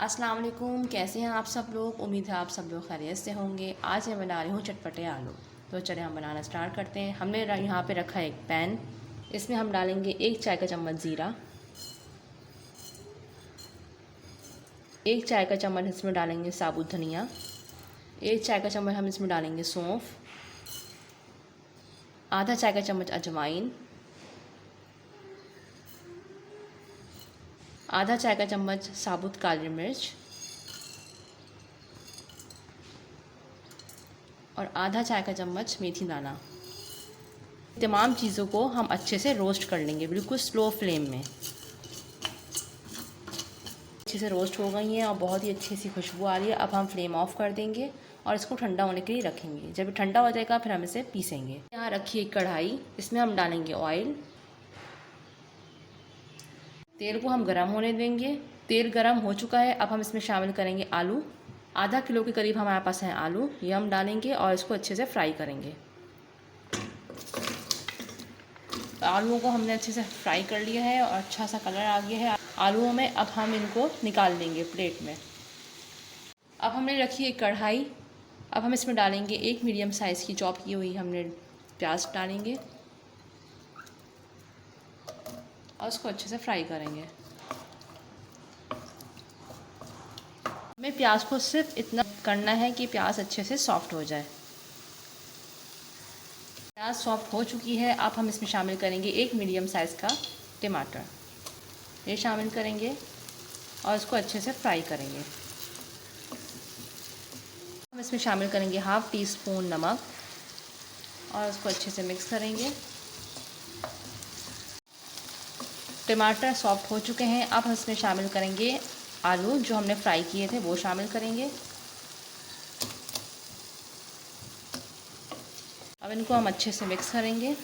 अस्सलाम वालेकुम, कैसे हैं आप सब लोग। उम्मीद है आप सब लोग खैरियत से होंगे। आज मैं बना रही हूँ चटपटे आलू। तो चले हम बनाना स्टार्ट करते हैं। हमने यहाँ पे रखा है एक पैन। इसमें हम डालेंगे 1 चाय का चम्मच ज़ीरा, 1 चाय का चम्मच इसमें डालेंगे साबुत धनिया, 1 चाय का चम्मच हम इसमें डालेंगे सौंफ, आधा चाय का चम्मच अजवाइन, आधा चाय का चम्मच साबुत काली मिर्च और आधा चाय का चम्मच मेथी दाना। तमाम चीज़ों को हम अच्छे से रोस्ट कर लेंगे, बिल्कुल स्लो फ्लेम में। अच्छे से रोस्ट हो गई हैं और बहुत ही अच्छी सी खुशबू आ रही है। अब हम फ्लेम ऑफ कर देंगे और इसको ठंडा होने के लिए रखेंगे। जब ठंडा हो जाएगा फिर हम इसे पीसेंगे। यहाँ रखिए कढ़ाई, इसमें हम डालेंगे ऑयल। तेल को हम गरम होने देंगे। तेल गरम हो चुका है। अब हम इसमें शामिल करेंगे आलू। आधा किलो के करीब हमारे पास है आलू, ये हम डालेंगे और इसको अच्छे से फ्राई करेंगे। आलूओं को हमने अच्छे से फ्राई कर लिया है और अच्छा सा कलर आ गया है आलूओं में। अब हम इनको निकाल लेंगे प्लेट में। अब हमने रखी है कढ़ाई। अब हम इसमें डालेंगे 1 मीडियम साइज़ की चॉप की हुई हमने प्याज डालेंगे और उसको अच्छे से फ्राई करेंगे। हमें प्याज को सिर्फ इतना करना है कि प्याज अच्छे से सॉफ्ट हो जाए। प्याज सॉफ्ट हो चुकी है। अब हम इसमें शामिल करेंगे 1 मीडियम साइज़ का टमाटर, ये शामिल करेंगे और इसको अच्छे से फ्राई करेंगे। हम इसमें शामिल करेंगे हाफ़ टी स्पून नमक और इसको अच्छे से मिक्स करेंगे। टमाटर सॉफ्ट हो चुके हैं। अब हम इसमें शामिल करेंगे आलू जो हमने फ्राई किए थे, वो शामिल करेंगे। अब इनको हम अच्छे से मिक्स करेंगे।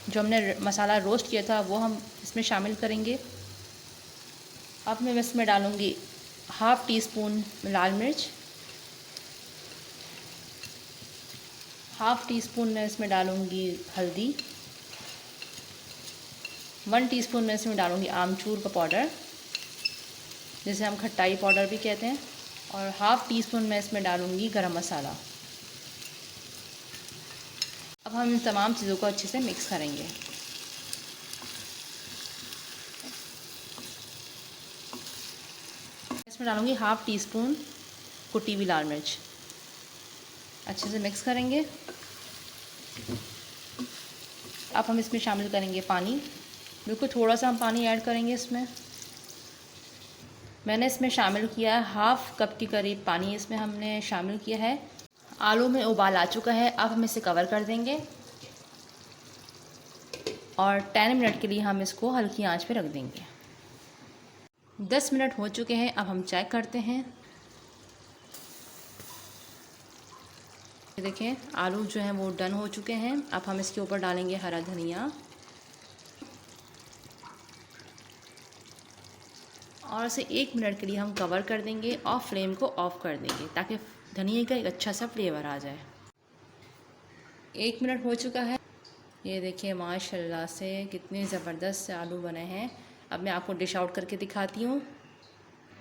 जो हमने मसाला रोस्ट किया था वो हम इसमें शामिल करेंगे। अब मैं इसमें डालूँगी हाफ़ टी स्पून लाल मिर्च, हाफ़ टी स्पून मैं इसमें डालूँगी हल्दी, 1 टीस्पून मैं इसमें डालूँगी आमचूर का पाउडर, जिसे हम खट्टाई पाउडर भी कहते हैं, और हाफ़ टी स्पून मैं इसमें डालूँगी गरम मसाला। अब हम इन तमाम चीज़ों को अच्छे से मिक्स करेंगे। इसमें डालूँगी हाफ़ टी स्पून कुटी हुई लाल मिर्च, अच्छे से मिक्स करेंगे। अब हम इसमें शामिल करेंगे पानी। बिल्कुल थोड़ा सा हम पानी ऐड करेंगे इसमें। मैंने इसमें शामिल किया है हाफ़ कप के करीब पानी, इसमें हमने शामिल किया है। आलू में उबाल आ चुका है। अब हम इसे कवर कर देंगे और 10 मिनट के लिए हम इसको हल्की आंच पे रख देंगे। 10 मिनट हो चुके हैं। अब हम चेक करते हैं। देखें आलू जो हैं वो डन हो चुके हैं। अब हम इसके ऊपर डालेंगे हरा धनिया और इसे 1 मिनट के लिए हम कवर कर देंगे और फ्लेम को ऑफ़ कर देंगे ताकि धनिया का एक अच्छा सा फ्लेवर आ जाए। 1 मिनट हो चुका है। ये देखिए माशाल्लाह से कितने ज़बरदस्त से आलू बने हैं। अब मैं आपको डिश आउट करके दिखाती हूँ।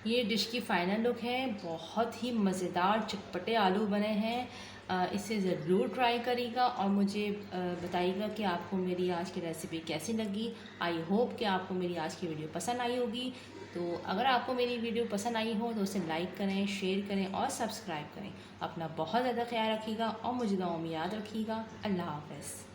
ये डिश की फ़ाइनल लुक है। बहुत ही मज़ेदार चटपटे आलू बने हैं। इसे ज़रूर ट्राई करिएगा और मुझे बताइएगा कि आपको मेरी आज की रेसिपी कैसी लगी। आई होप कि आपको मेरी आज की वीडियो पसंद आई होगी। तो अगर आपको मेरी वीडियो पसंद आई हो तो उसे लाइक करें, शेयर करें और सब्सक्राइब करें। अपना बहुत ज़्यादा ख्याल रखिएगा और मुझे दुआओं में याद रखिएगा। अल्लाह हाफ़िज़।